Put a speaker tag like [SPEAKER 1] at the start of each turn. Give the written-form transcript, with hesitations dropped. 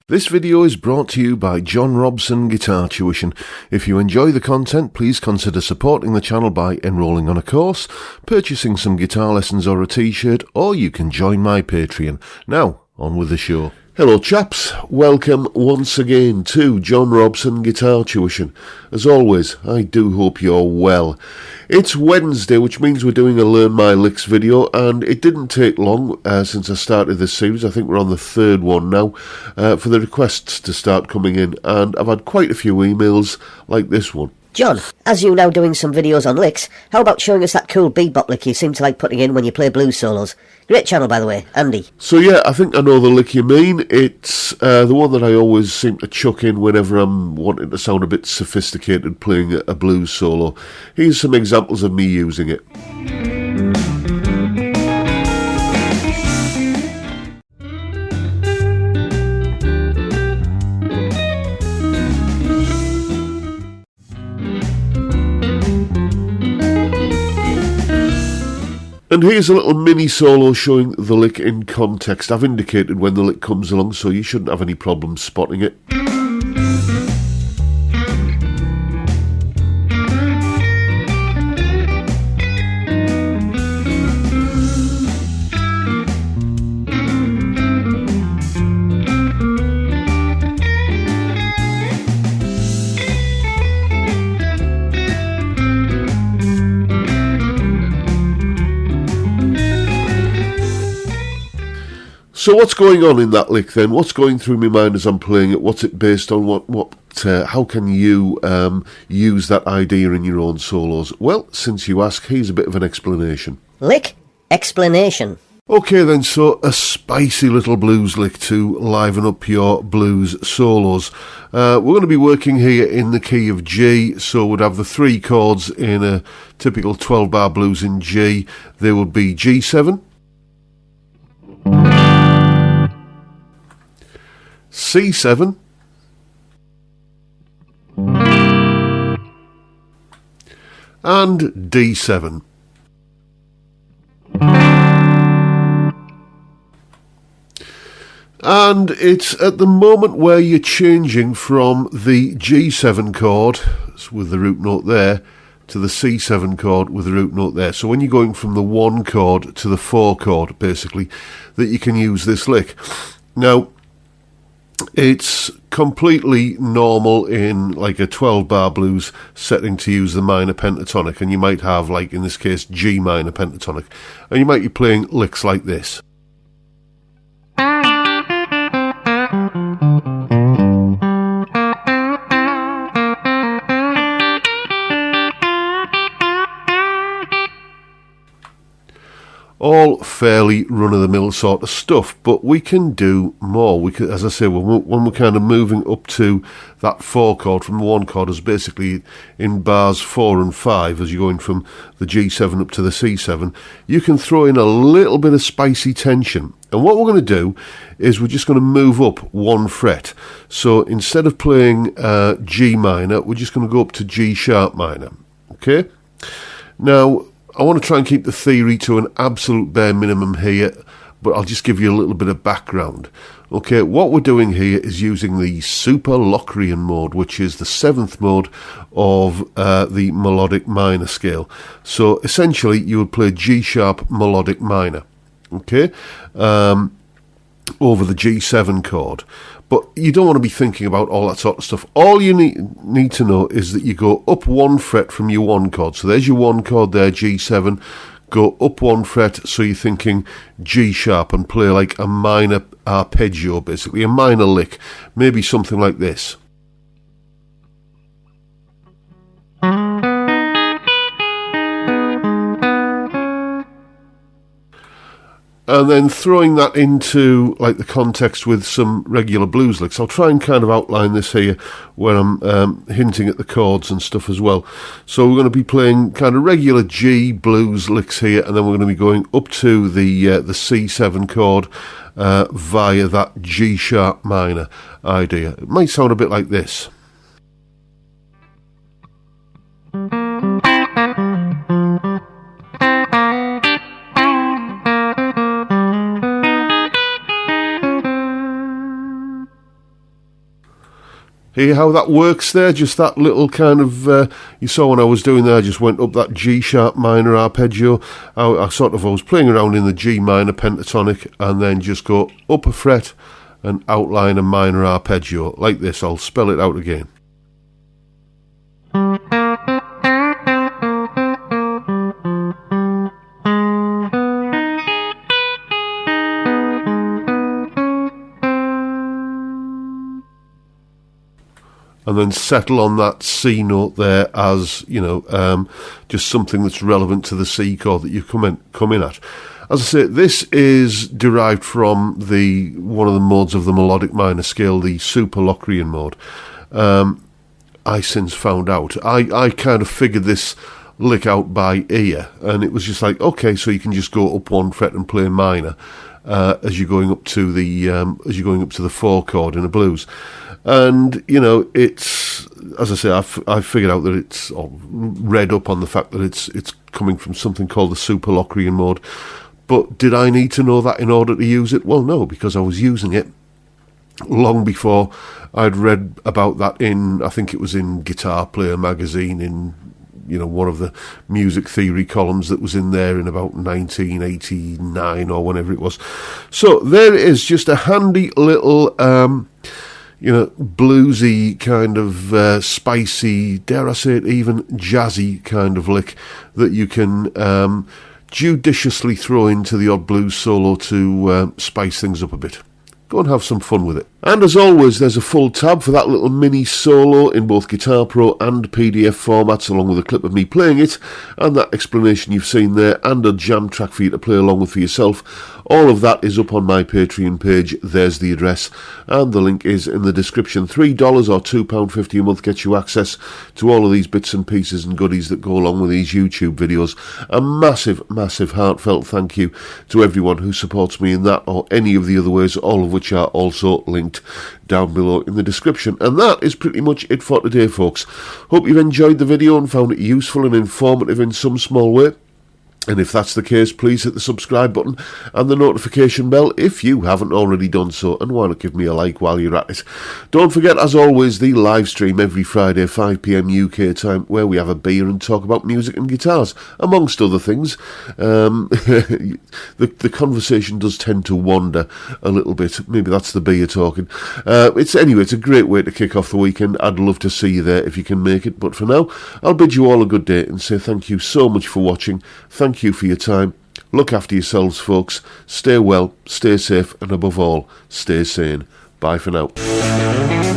[SPEAKER 1] This video is brought to you by John Robson Guitar Tuition. If you enjoy the content, please consider supporting the channel by enrolling on a course, purchasing some guitar lessons or a t-shirt, or you can join my Patreon. Now, on with the show. Hello chaps, welcome once again to John Robson Guitar Tuition. As always, I do hope you're well. It's Wednesday, which means we're doing a Learn My Licks video, and it didn't take long since I started this series. I think we're on the third one now, for the requests to start coming in, and I've had quite a few emails like this one.
[SPEAKER 2] John, as you're now doing some videos on licks, how about showing us that cool bebop lick you seem to like putting in when you play blues solos? Great channel, by the way, Andy.
[SPEAKER 1] So yeah, I think I know the lick you mean. It's the one that I always seem to chuck in whenever I'm wanting to sound a bit sophisticated playing a blues solo. Here's some examples of me using it. And here's a little mini solo showing the lick in context. I've indicated when the lick comes along, so you shouldn't have any problem spotting it. So what's going on in that lick then? What's going through my mind as I'm playing it? What's it based on? How can you use that idea in your own solos? Well, since you ask, here's a bit of an explanation.
[SPEAKER 2] Lick? Explanation.
[SPEAKER 1] Okay then, so a spicy little blues lick to liven up your blues solos. We're going to be working here in the key of G, so we'd have the three chords in a typical 12-bar blues in G. They would be G7, C7, and D7. And it's at the moment where you're changing from the G7 chord with the root note there to the C7 chord with the root note there. So when you're going from the 1 chord to the 4 chord, basically, that you can use this lick. Now, it's completely normal in like a 12-bar blues setting to use the minor pentatonic, and you might have, like in this case, G minor pentatonic, and you might be playing licks like this. All fairly run-of-the-mill sort of stuff, but we can do more. We can, as I say, when we're kind of moving up to that 4 chord from the 1 chord, is basically in bars 4 and 5, as you're going from the G7 up to the C7, you can throw in a little bit of spicy tension. And what we're going to do is we're just going to move up 1 fret. So instead of playing G minor, we're just going to go up to G sharp minor. Okay? Now, I want to try and keep the theory to an absolute bare minimum here, but I'll just give you a little bit of background. Okay, what we're doing here is using the Super Locrian mode, which is the 7th mode of the melodic minor scale. So essentially, you would play G sharp melodic minor, okay, over the G7 chord. But you don't want to be thinking about all that sort of stuff. All you need to know is that you go up 1 fret from your 1 chord. So there's your 1 chord there, G7. Go up 1 fret, so you're thinking G sharp, and play like a minor arpeggio, basically, a minor lick. Maybe something like this. And then throwing that into like the context with some regular blues licks. I'll try and kind of outline this here where I'm hinting at the chords and stuff as well. So we're going to be playing kind of regular G blues licks here, and then we're going to be going up to the C7 chord via that G sharp minor idea. It might sound a bit like this. Hear how that works there? Just that little kind of, you saw when I was doing there, I just went up that G sharp minor arpeggio. I was playing around in the G minor pentatonic and then just go up a fret and outline a minor arpeggio like this. I'll spell it out again. And then settle on that C note there as, just something that's relevant to the C chord that you come in at. As I say, this is derived from one of the modes of the melodic minor scale, the super Locrian mode. I since found out. I kind of figured this lick out by ear, and it was just like, okay, so you can just go up one fret and play minor as you're going up to the 4 chord in a blues. And, it's, as I say, I figured out that it's read up on the fact that it's coming from something called the super Locrian mode. But did I need to know that in order to use it? Well, no, because I was using it long before I'd read about that I think it was in Guitar Player magazine, in one of the music theory columns that was in there in about 1989 or whenever it was. So there it is, just a handy little bluesy kind of spicy, dare I say it, even jazzy kind of lick that you can judiciously throw into the odd blues solo to spice things up a bit. Go and have some fun with it. And as always, there's a full tab for that little mini solo in both Guitar Pro and PDF formats, along with a clip of me playing it, and that explanation you've seen there, and a jam track for you to play along with for yourself. All of that is up on my Patreon page. There's the address, and the link is in the description. $3 or £2.50 a month gets you access to all of these bits and pieces and goodies that go along with these YouTube videos. A massive, massive heartfelt thank you to everyone who supports me in that or any of the other ways, all of which are also linked down below in the description. And that is pretty much it for today, folks. Hope you've enjoyed the video and found it useful and informative in some small way. And if that's the case, please hit the subscribe button and the notification bell if you haven't already done so, and why not give me a like while you're at it. Don't forget, as always, the live stream every Friday 5 PM UK time, where we have a beer and talk about music and guitars, amongst other things. The conversation does tend to wander a little bit. Maybe that's the beer talking. It's a great way to kick off the weekend. I'd love to see you there if you can make it. But for now, I'll bid you all a good day and say thank you so much for watching. Thank you for your time. Look after yourselves, folks. Stay well, stay safe, and above all, stay sane. Bye for now.